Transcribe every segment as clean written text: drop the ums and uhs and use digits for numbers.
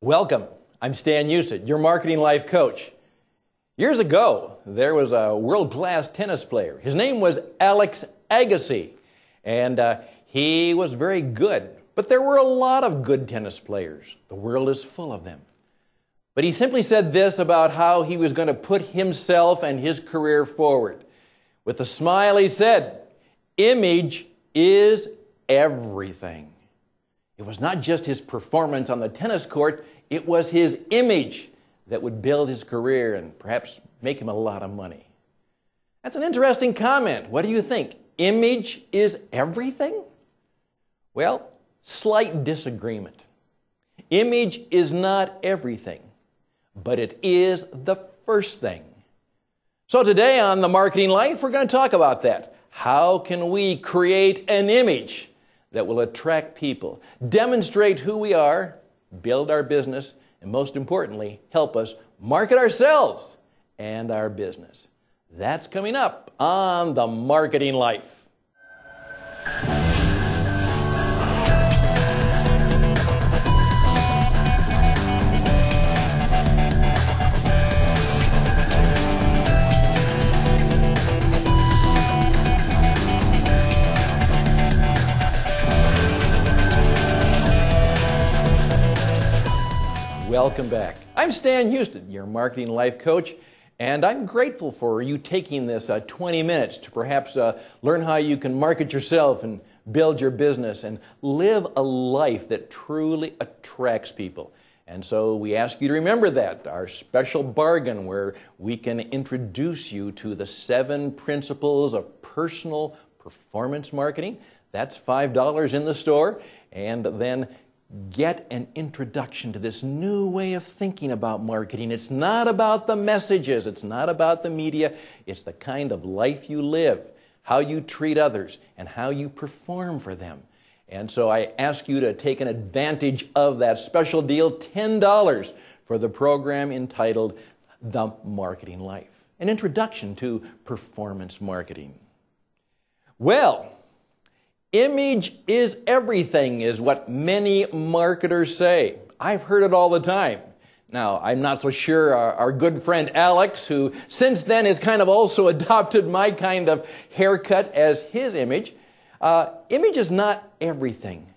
Welcome. I'm Stan Hustad, your marketing life coach. Years ago, there was a world-class tennis player. His name was Alex Agassi, and he was very good. But there were a lot of good tennis players. The world is full of them. But he simply said this about how he was going to put himself and his career forward. With a smile, he said, "Image is everything." It was not just his performance on the tennis court, it was his image that would build his career and perhaps make him a lot of money. That's an interesting comment. What do you think? Image is everything? Well, slight disagreement. Image is not everything, but it is the first thing. So today on The Marketing Life, we're going to talk about that. How can we create an image that will attract people, demonstrate who we are, build our business, and most importantly, help us market ourselves and our business? That's coming up on The Marketing Life. Welcome back. I'm Stan Hustad, your marketing life coach, and I'm grateful for you taking this 20 minutes to perhaps learn how you can market yourself and build your business and live a life that truly attracts people. And so we ask you to remember that, our special bargain where we can introduce you to the 7 principles of personal performance marketing. That's $5 in the store, and then get an introduction to this new way of thinking about marketing. It's not about the messages. It's not about the media. It's the kind of life you live, how you treat others, and how you perform for them. And so I ask you to take an advantage of that special deal, $10 for the program entitled The Marketing Life, an introduction to performance marketing. Well, image is everything is what many marketers say. I've heard it all the time. Now, I'm not so sure our good friend Alex, who since then has kind of also adopted my kind of haircut as his image. Image is not everything,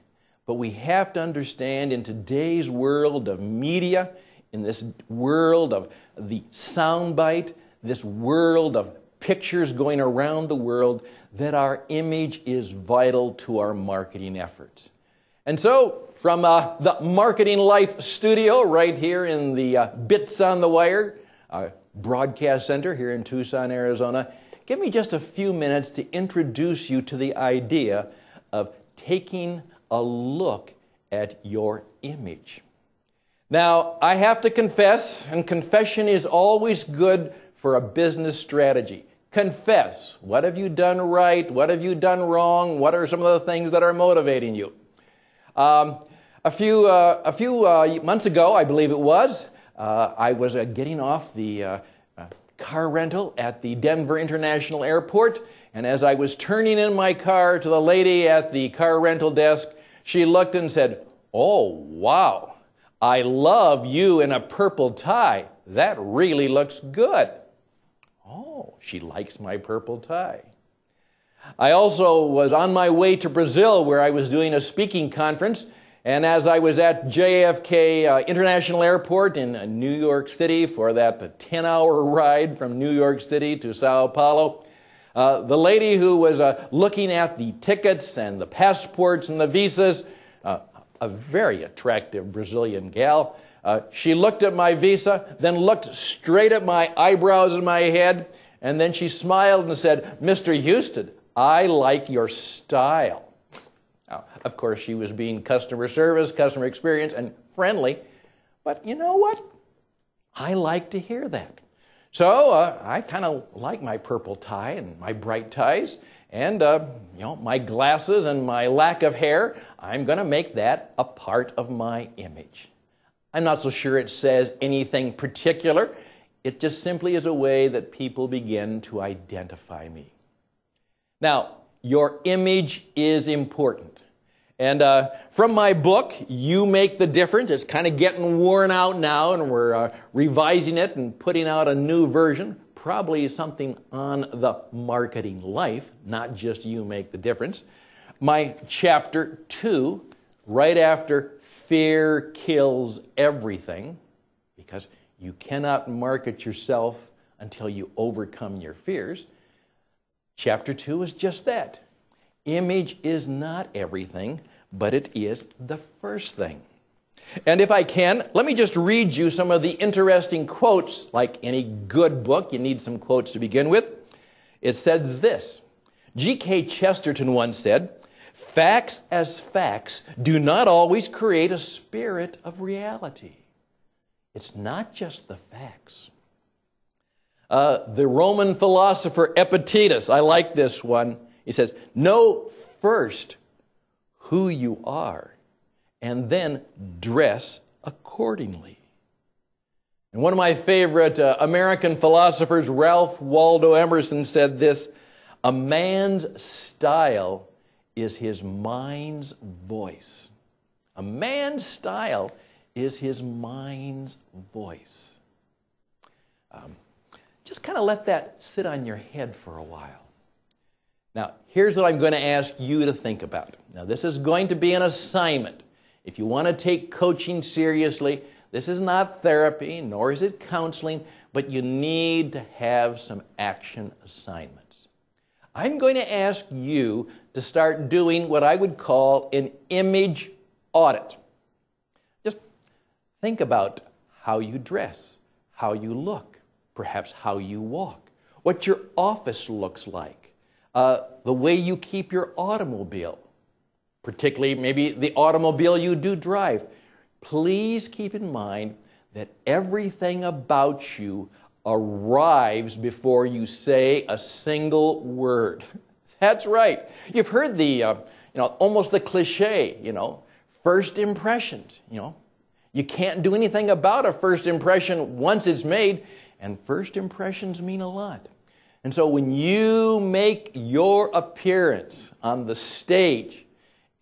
but we have to understand in today's world of media, in this world of the soundbite, this world of pictures going around the world, that our image is vital to our marketing efforts. And so, from the Marketing Life studio right here in the Bits on the Wire broadcast center here in Tucson, Arizona, give me just a few minutes to introduce you to the idea of taking a look at your image. Now, I have to confess, and confession is always good for a business strategy. Confess. What have you done right? What have you done wrong? What are some of the things that are motivating you? A few months ago, I believe it was, I was getting off the car rental at the Denver International Airport, and as I was turning in my car to the lady at the car rental desk, she looked and said, "Oh, wow, I love you in a purple tie. That really looks good." Oh, she likes my purple tie. I also was on my way to Brazil where I was doing a speaking conference, and as I was at JFK International Airport in New York City for that 10-hour ride from New York City to Sao Paulo, the lady who was looking at the tickets and the passports and the visas, a very attractive Brazilian gal, she looked at my visa, then looked straight at my eyebrows and my head, and then she smiled and said, "Mr. Hustad, I like your style." Now, of course, she was being customer service, customer experience, and friendly, but you know what? I like to hear that. So I kind of like my purple tie and my bright ties, and my glasses and my lack of hair. I'm going to make that a part of my image. I'm not so sure it says anything particular. It just simply is a way that people begin to identify me. Now, your image is important. And from my book, You Make the Difference, it's kind of getting worn out now, and we're revising it and putting out a new version, probably something on the marketing life, not just You Make the Difference. My chapter 2, right after Fear Kills Everything, because you cannot market yourself until you overcome your fears. Chapter 2 is just that. Image is not everything, but it is the first thing. And if I can, let me just read you some of the interesting quotes. Like any good book, you need some quotes to begin with. It says this. G.K. Chesterton once said, "Facts as facts do not always create a spirit of reality." It's not just the facts. The Roman philosopher Epictetus, I like this one. He says, "Know first who you are, and then dress accordingly." And one of my favorite American philosophers, Ralph Waldo Emerson, said this, "A man's style is his mind's voice." A man's style is his mind's voice. Just kind of let that sit on your head for a while. Now, here's what I'm going to ask you to think about. Now, this is going to be an assignment. If you want to take coaching seriously, this is not therapy, nor is it counseling, but you need to have some action assignments. I'm going to ask you to start doing what I would call an image audit. Just think about how you dress, how you look, perhaps how you walk, what your office looks like, the way you keep your automobile, particularly maybe the automobile you do drive. Please keep in mind that everything about you arrives before you say a single word. That's right. You've heard the, almost the cliche, first impressions, You can't do anything about a first impression once it's made, and first impressions mean a lot. And so when you make your appearance on the stage,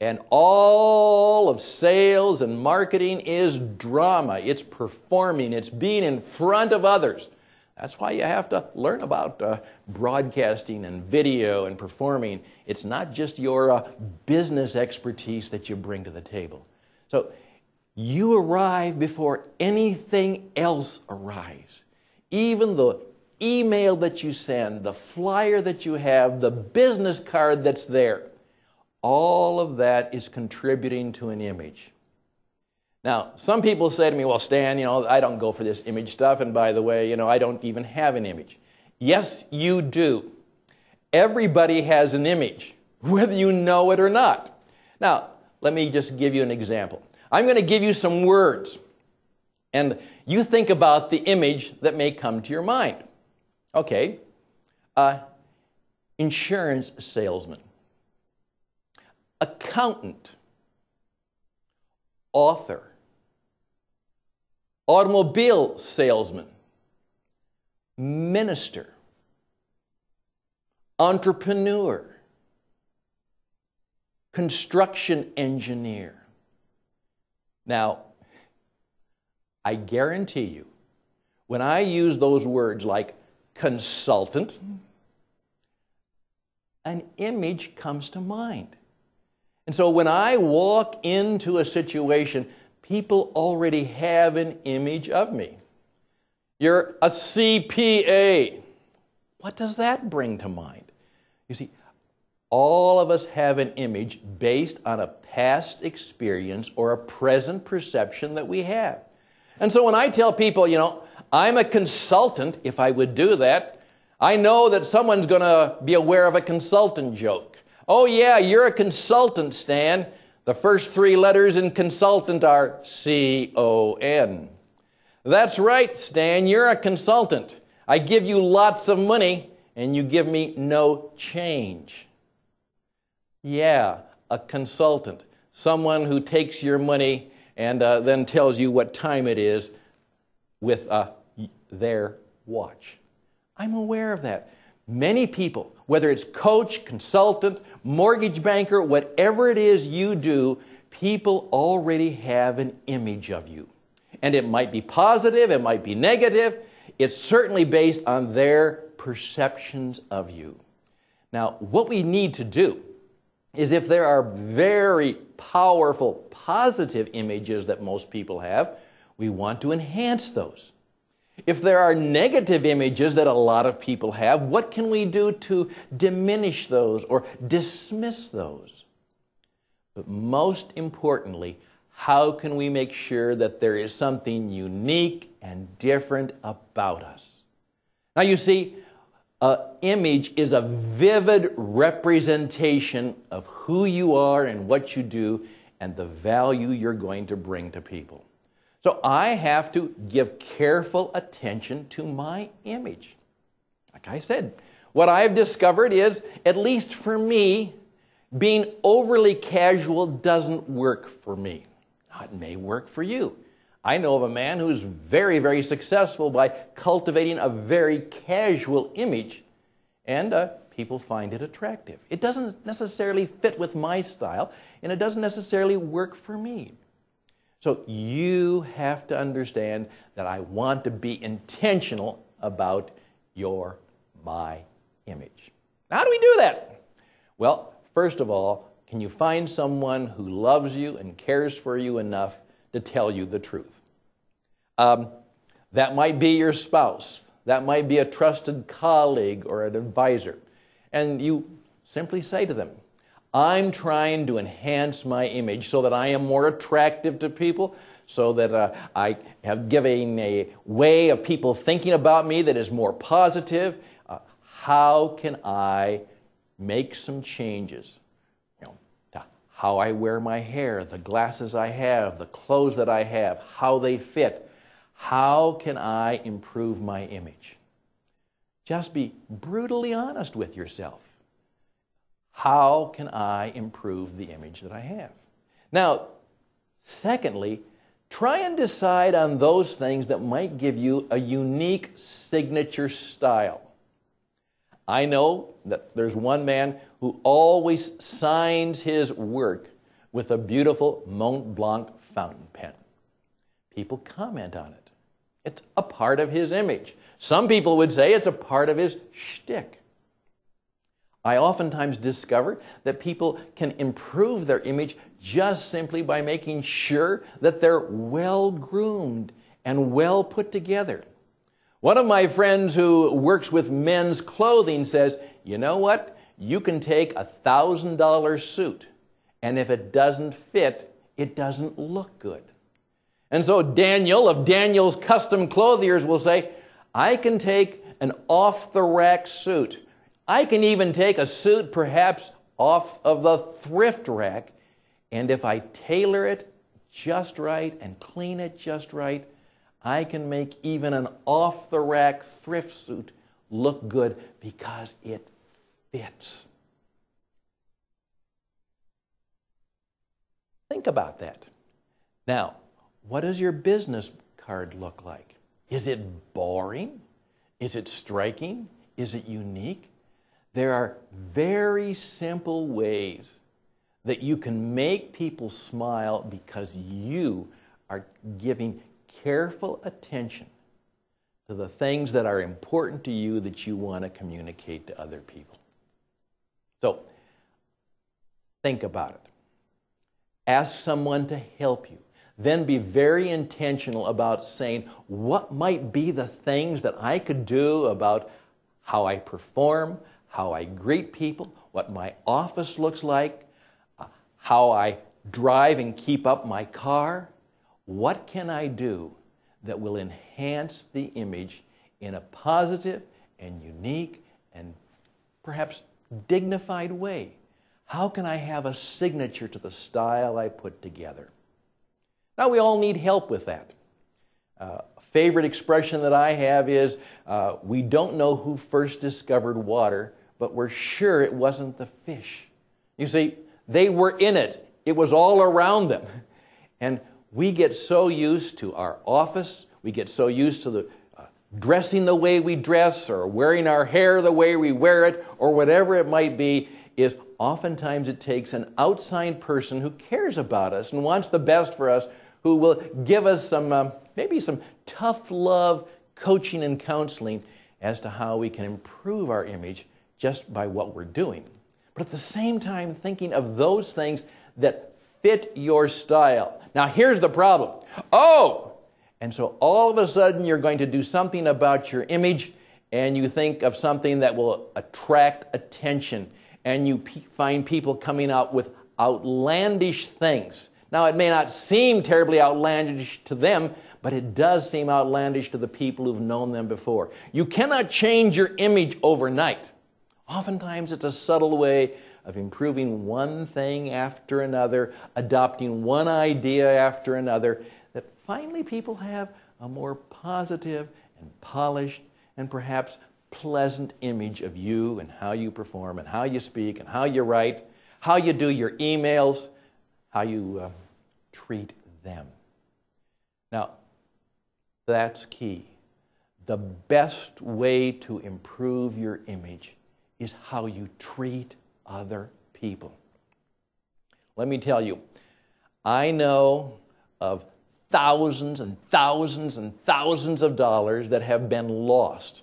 and all of sales and marketing is drama, it's performing, it's being in front of others. That's why you have to learn about broadcasting and video and performing. It's not just your business expertise that you bring to the table. So you arrive before anything else arrives. Even the email that you send, the flyer that you have, the business card that's there, all of that is contributing to an image. Now, some people say to me, "Well, Stan, I don't go for this image stuff, and by the way, I don't even have an image." Yes, you do. Everybody has an image, whether you know it or not. Now, let me just give you an example. I'm going to give you some words, and you think about the image that may come to your mind. Okay, insurance salesman, accountant, author, automobile salesman, minister, entrepreneur, construction engineer. Now, I guarantee you, when I use those words like consultant, an image comes to mind. And so when I walk into a situation, people already have an image of me. You're a CPA. What does that bring to mind? You see, all of us have an image based on a past experience or a present perception that we have. And so when I tell people, I'm a consultant, if I would do that, I know that someone's going to be aware of a consultant joke. "Oh yeah, you're a consultant, Stan." The first 3 letters in consultant are C-O-N. "That's right, Stan, you're a consultant. I give you lots of money and you give me no change." Yeah, a consultant. Someone who takes your money and then tells you what time it is with their watch. I'm aware of that. Many people, whether it's coach, consultant, mortgage banker, whatever it is you do, people already have an image of you. And it might be positive, it might be negative. It's certainly based on their perceptions of you. Now, what we need to do is, if there are very powerful, positive images that most people have, we want to enhance those. If there are negative images that a lot of people have, what can we do to diminish those or dismiss those? But most importantly, how can we make sure that there is something unique and different about us? Now, you see, an image is a vivid representation of who you are and what you do and the value you're going to bring to people. So I have to give careful attention to my image. Like I said, what I've discovered is, at least for me, being overly casual doesn't work for me. Now, it may work for you. I know of a man who's very, very successful by cultivating a very casual image, and people find it attractive. It doesn't necessarily fit with my style, and it doesn't necessarily work for me. So you have to understand that I want to be intentional about my image. How do we do that? Well, first of all, can you find someone who loves you and cares for you enough to tell you the truth? That might be your spouse. That might be a trusted colleague or an advisor. And you simply say to them, I'm trying to enhance my image so that I am more attractive to people, so that I have given a way of people thinking about me that is more positive. How can I make some changes? To how I wear my hair, the glasses I have, the clothes that I have, how they fit. How can I improve my image? Just be brutally honest with yourself. How can I improve the image that I have? Now, secondly, try and decide on those things that might give you a unique signature style. I know that there's one man who always signs his work with a beautiful Mont Blanc fountain pen. People comment on it. It's a part of his image. Some people would say it's a part of his shtick. I oftentimes discover that people can improve their image just simply by making sure that they're well-groomed and well put together. One of my friends who works with men's clothing says, you know what? You can take a $1,000 suit, and if it doesn't fit, it doesn't look good. And so Daniel of Daniel's Custom Clothiers will say, I can take an off-the-rack suit. I can even take a suit perhaps off of the thrift rack, and if I tailor it just right and clean it just right, I can make even an off-the-rack thrift suit look good because it fits. Think about that. Now, what does your business card look like? Is it boring? Is it striking? Is it unique? There are very simple ways that you can make people smile because you are giving careful attention to the things that are important to you that you want to communicate to other people. So, think about it. Ask someone to help you. Then be very intentional about saying, what might be the things that I could do about how I perform, how I greet people, what my office looks like, how I drive and keep up my car. What can I do that will enhance the image in a positive and unique and perhaps dignified way? How can I have a signature to the style I put together? Now, we all need help with that. A favorite expression that I have is, we don't know who first discovered water, but we're sure it wasn't the fish. You see, they were in it. It was all around them. And we get so used to our office, we get so used to the dressing the way we dress or wearing our hair the way we wear it or whatever it might be is oftentimes it takes an outside person who cares about us and wants the best for us, who will give us some, maybe some tough love coaching and counseling as to how we can improve our image just by what we're doing. But at the same time, thinking of those things that fit your style. Now, here's the problem. And so all of a sudden, you're going to do something about your image, and you think of something that will attract attention, and you find people coming out with outlandish things. Now, it may not seem terribly outlandish to them, but it does seem outlandish to the people who've known them before. You cannot change your image overnight. Oftentimes, it's a subtle way of improving one thing after another, adopting one idea after another, that finally people have a more positive and polished and perhaps pleasant image of you and how you perform and how you speak and how you write, how you do your emails, how you treat them. Now, that's key. The best way to improve your image is how you treat other people. Let me tell you, I know of thousands and thousands and thousands of dollars that have been lost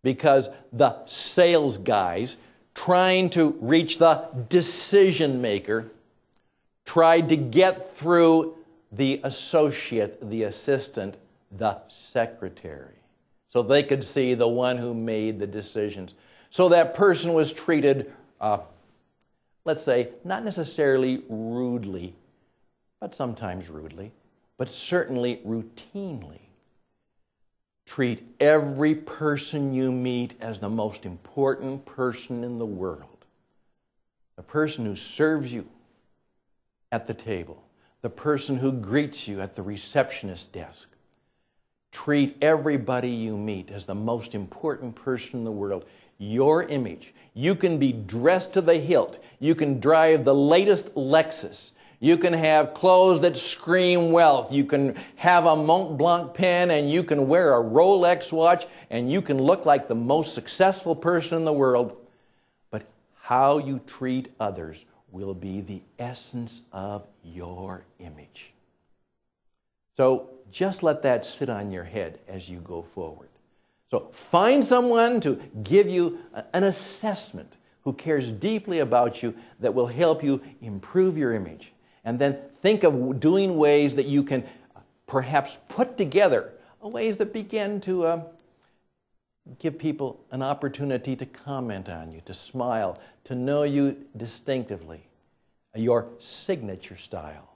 because the sales guys trying to reach the decision maker tried to get through the associate, the assistant, the secretary, so they could see the one who made the decisions. So that person was treated, let's say, not necessarily rudely, but sometimes rudely, but certainly routinely. Treat every person you meet as the most important person in the world. The person who serves you at the table, the person who greets you at the receptionist desk. Treat everybody you meet as the most important person in the world. Your image. You can be dressed to the hilt. You can drive the latest Lexus. You can have clothes that scream wealth. You can have a Mont Blanc pen, and you can wear a Rolex watch, and you can look like the most successful person in the world. But how you treat others will be the essence of your image. So just let that sit on your head as you go forward. So find someone to give you an assessment who cares deeply about you that will help you improve your image. And then think of doing ways that you can perhaps put together ways that begin to give people an opportunity to comment on you, to smile, to know you distinctively, your signature style.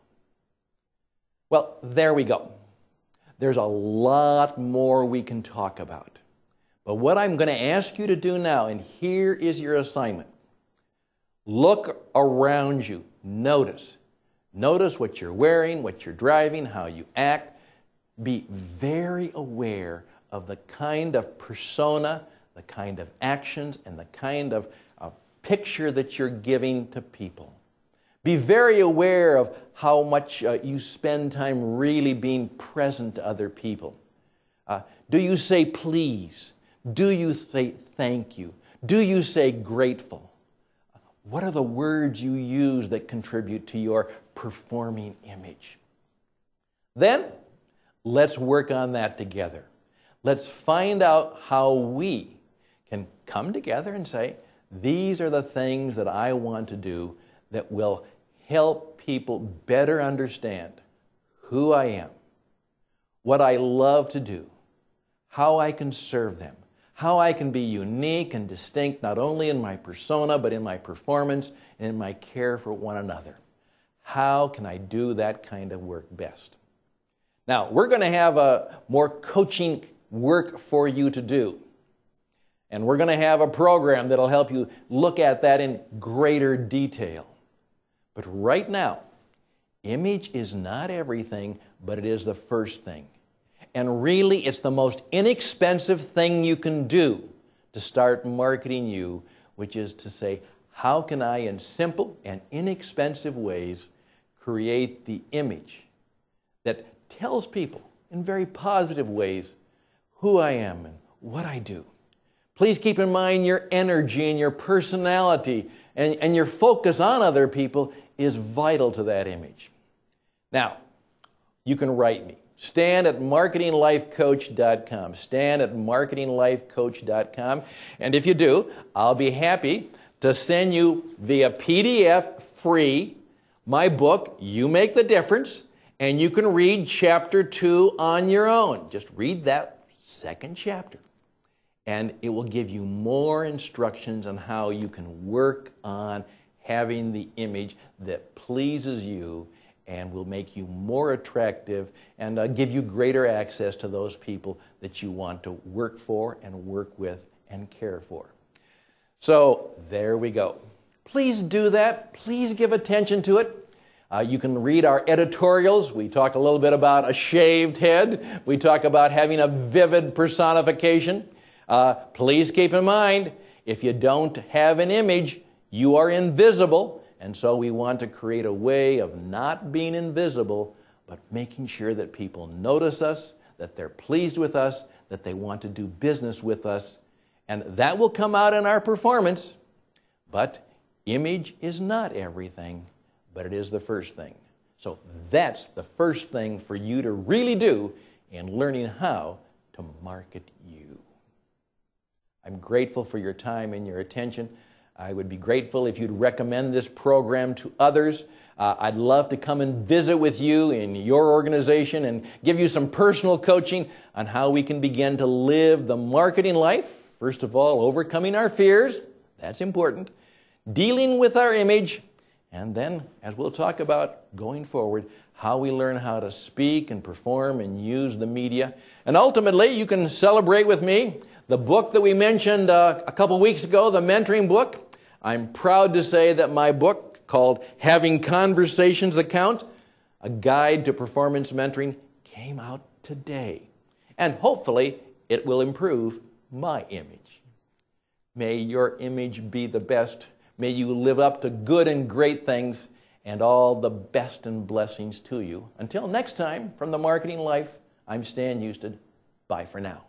Well, there we go. There's a lot more we can talk about. But what I'm going to ask you to do now, and here is your assignment. Look around you. Notice. Notice what you're wearing, what you're driving, how you act. Be very aware of the kind of persona, the kind of actions, and the kind of picture that you're giving to people. Be very aware of how much you spend time really being present to other people. Do you say please? Do you say thank you? Do you say grateful? What are the words you use that contribute to your performing image? Then, let's work on that together. Let's find out how we can come together and say, these are the things that I want to do that will help people better understand who I am, what I love to do, how I can serve them, how I can be unique and distinct not only in my persona but in my performance and in my care for one another. How can I do that kind of work best? Now, we're going to have more coaching work for you to do. And we're going to have a program that'll help you look at that in greater detail. But right now, image is not everything, but it is the first thing. And really, it's the most inexpensive thing you can do to start marketing you, which is to say, how can I, in simple and inexpensive ways, create the image that tells people in very positive ways who I am and what I do. Please keep in mind your energy and your personality and your focus on other people is vital to that image. Now, you can write me. Stan at marketinglifecoach.com. Stan at marketinglifecoach.com. And if you do, I'll be happy to send you via PDF free my book, You Make the Difference, and you can read chapter 2 on your own. Just read that second chapter. And it will give you more instructions on how you can work on having the image that pleases you and will make you more attractive and give you greater access to those people that you want to work for and work with and care for. So there we go. Please do that. Please give attention to it. You can read our editorials. We talk a little bit about a shaved head. We talk about having a vivid personification. Please keep in mind, if you don't have an image, you are invisible. And so we want to create a way of not being invisible, but making sure that people notice us, that they're pleased with us, that they want to do business with us. And that will come out in our performance. But image is not everything, but it is the first thing. So that's the first thing for you to really do in learning how to market you. I'm grateful for your time and your attention. I would be grateful if you'd recommend this program to others. I'd love to come and visit with you in your organization and give you some personal coaching on how we can begin to live the marketing life. First of all, overcoming our fears. That's important. Dealing with our image. And then, as we'll talk about going forward, how we learn how to speak and perform and use the media. And ultimately, you can celebrate with me the book that we mentioned a couple weeks ago, the mentoring book. I'm proud to say that my book, called Having Conversations That Count, a guide to performance mentoring, came out today. And hopefully, it will improve my image. May your image be the best. May you live up to good and great things, and all the best and blessings to you. Until next time, from The Marketing Life, I'm Stan Hustad. Bye for now.